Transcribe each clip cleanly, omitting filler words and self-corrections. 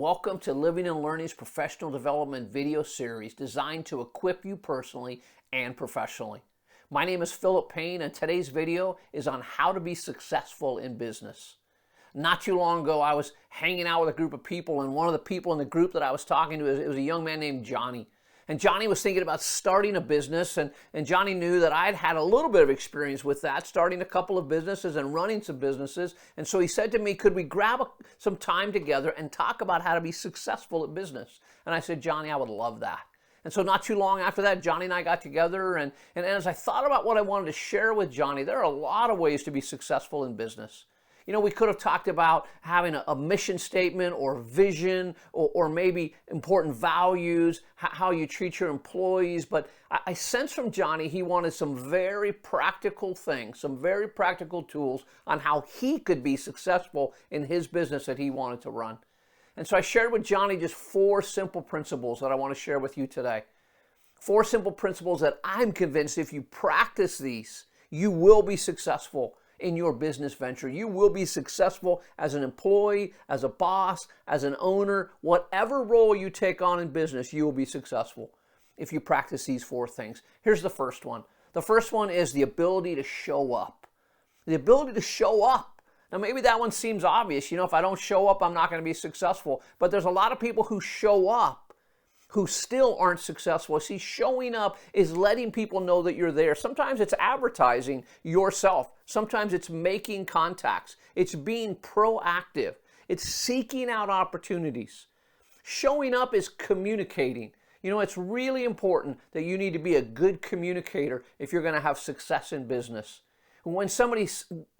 Welcome to Living and Learning's professional development video series designed to equip you personally and professionally. My name is Philip Payne, and today's video is on how to be successful in business. Not too long ago, I was hanging out with a group of people, and one of the people in the group that I was talking to, it was a young man named Johnny. And Johnny was thinking about starting a business, and Johnny knew that I'd had a little bit of experience with that, starting a couple of businesses and running some businesses. And so he said to me, could we grab some time together and talk about how to be successful at business? And I said, Johnny, I would love that. And so not too long after that, Johnny and I got together, and as I thought about what I wanted to share with Johnny, there are a lot of ways to be successful in business. You know, we could have talked about having a mission statement or vision or maybe important values, how you treat your employees. But I sensed from Johnny he wanted some very practical things, some very practical tools on how he could be successful in his business that he wanted to run. And so I shared with Johnny just 4 simple principles that I want to share with you today. 4 simple principles that I'm convinced if you practice these, you will be successful in your business venture. You will be successful as an employee, as a boss, as an owner, whatever role you take on in business, you will be successful if you practice these 4 things. Here's the first one. The first one is the ability to show up. The ability to show up. Now maybe that one seems obvious. You know, if I don't show up, I'm not going to be successful. But there's a lot of people who show up who still aren't successful. See, showing up is letting people know that you're there. Sometimes it's advertising yourself. Sometimes it's making contacts. It's being proactive. It's seeking out opportunities. Showing up is communicating. You know, it's really important that you need to be a good communicator if you're going to have success in business. When somebody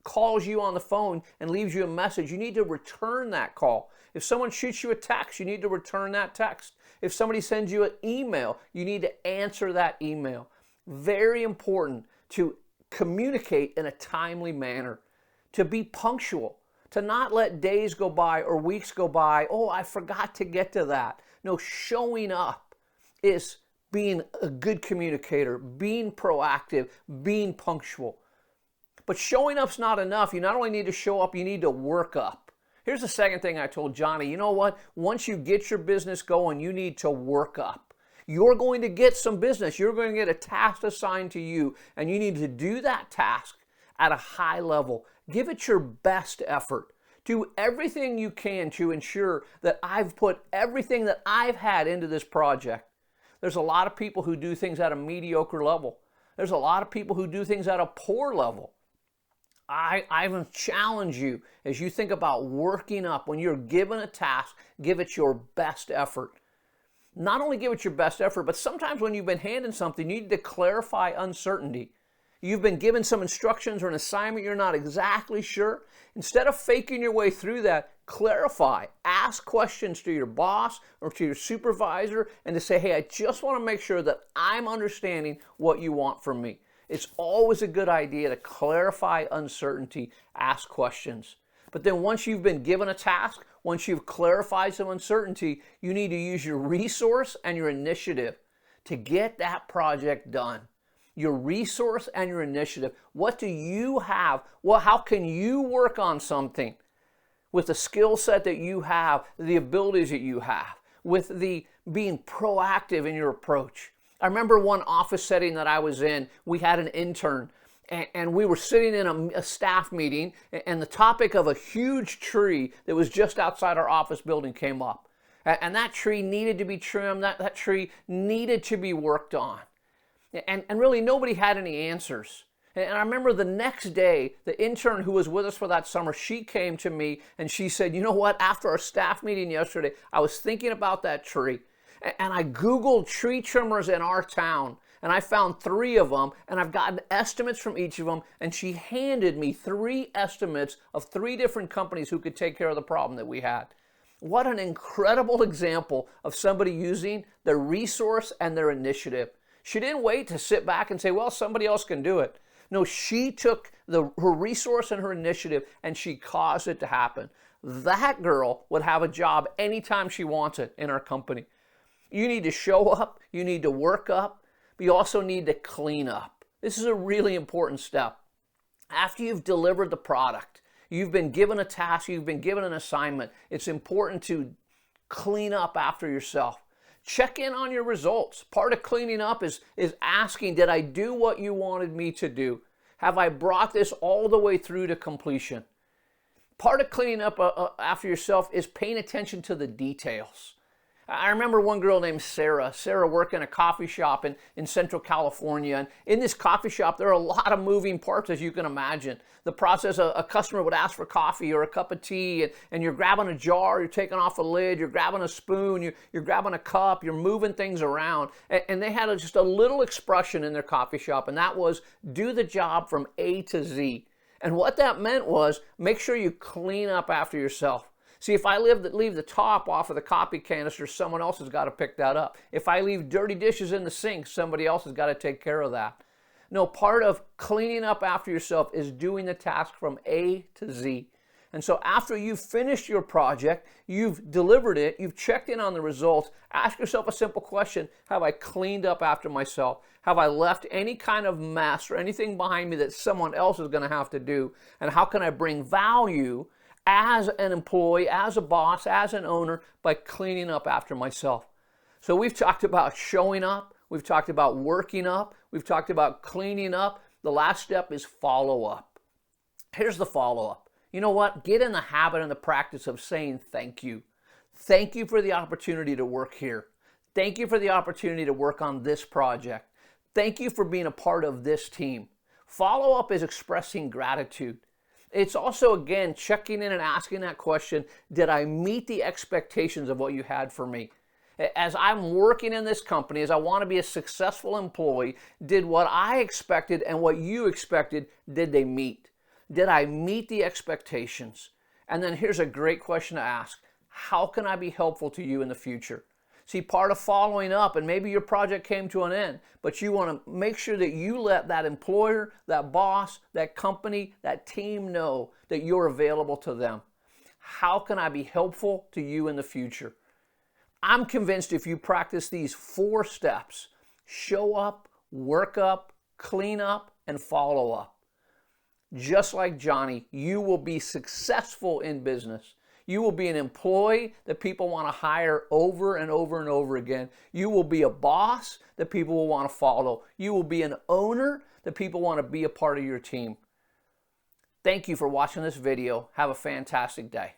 calls you on the phone and leaves you a message, you need to return that call. If someone shoots you a text, you need to return that text. If somebody sends you an email, you need to answer that email. Very important to communicate in a timely manner, to be punctual, to not let days go by or weeks go by. Oh, I forgot to get to that. No, showing up is being a good communicator, being proactive, being punctual. But showing up's not enough. You not only need to show up, you need to work up. Here's the second thing I told Johnny. You know what? Once you get your business going, you need to work up. You're going to get some business. You're going to get a task assigned to you, and you need to do that task at a high level. Give it your best effort. Do everything you can to ensure that I've put everything that I've had into this project. There's a lot of people who do things at a mediocre level. There's a lot of people who do things at a poor level. I would challenge you as you think about working up. When you're given a task, give it your best effort. Not only give it your best effort, but sometimes when you've been handed something, you need to clarify uncertainty. You've been given some instructions or an assignment you're not exactly sure. Instead of faking your way through that, clarify. Ask questions to your boss or to your supervisor and to say, hey, I just want to make sure that I'm understanding what you want from me. It's always a good idea to clarify uncertainty, ask questions. But then once you've been given a task, once you've clarified some uncertainty, you need to use your resource and your initiative to get that project done. Your resource and your initiative. What do you have? Well, how can you work on something with the skill set that you have, the abilities that you have, with the being proactive in your approach? I remember one office setting that I was in, we had an intern, and we were sitting in a staff meeting, and the topic of a huge tree that was just outside our office building came up. And that tree needed to be trimmed, that tree needed to be worked on. And really nobody had any answers. And I remember the next day, the intern who was with us for that summer, she came to me and she said, you know what, after our staff meeting yesterday, I was thinking about that tree. And I Googled tree trimmers in our town, and I found 3 of them, and I've gotten estimates from each of them, and she handed me 3 estimates of 3 different companies who could take care of the problem that we had. What an incredible example of somebody using their resource and their initiative. She didn't wait to sit back and say, well, somebody else can do it. No, she took her resource and her initiative, and she caused it to happen. That girl would have a job anytime she wants it in our company. You need to show up, you need to work up, but you also need to clean up. This is a really important step. After you've delivered the product, you've been given a task, you've been given an assignment, it's important to clean up after yourself. Check in on your results. Part of cleaning up is asking, did I do what you wanted me to do? Have I brought this all the way through to completion? Part of cleaning up after yourself is paying attention to the details. I remember one girl named Sarah. Sarah worked in a coffee shop in Central California. And in this coffee shop, there are a lot of moving parts, as you can imagine. The process, a customer would ask for coffee or a cup of tea, and you're grabbing a jar, you're taking off a lid, you're grabbing a spoon, you're grabbing a cup, you're moving things around. And they had just a little expression in their coffee shop, and that was, do the job from A to Z. And what that meant was, make sure you clean up after yourself. See, if I leave the top off of the coffee canister, someone else has got to pick that up. If I leave dirty dishes in the sink, somebody else has got to take care of that. No, part of cleaning up after yourself is doing the task from A to Z. And so after you've finished your project, you've delivered it, you've checked in on the results, ask yourself a simple question: have I cleaned up after myself? Have I left any kind of mess or anything behind me that someone else is going to have to do? And how can I bring value as an employee, as a boss, as an owner, by cleaning up after myself? So we've talked about showing up, we've talked about working up, we've talked about cleaning up. The last step is follow up. Here's the follow up. You know what? Get in the habit and the practice of saying thank you. Thank you for the opportunity to work here. Thank you for the opportunity to work on this project. Thank you for being a part of this team. Follow up is expressing gratitude. It's also, again, checking in and asking that question, did I meet the expectations of what you had for me? As I'm working in this company, as I want to be a successful employee, did what I expected and what you expected, did they meet? Did I meet the expectations? And then here's a great question to ask. How can I be helpful to you in the future? See, part of following up, and maybe your project came to an end, but you want to make sure that you let that employer, that boss, that company, that team know that you're available to them. How can I be helpful to you in the future? I'm convinced if you practice these 4 steps, show up, work up, clean up, and follow up, just like Johnny, you will be successful in business. You will be an employee that people want to hire over and over and over again. You will be a boss that people will want to follow. You will be an owner that people want to be a part of your team. Thank you for watching this video. Have a fantastic day.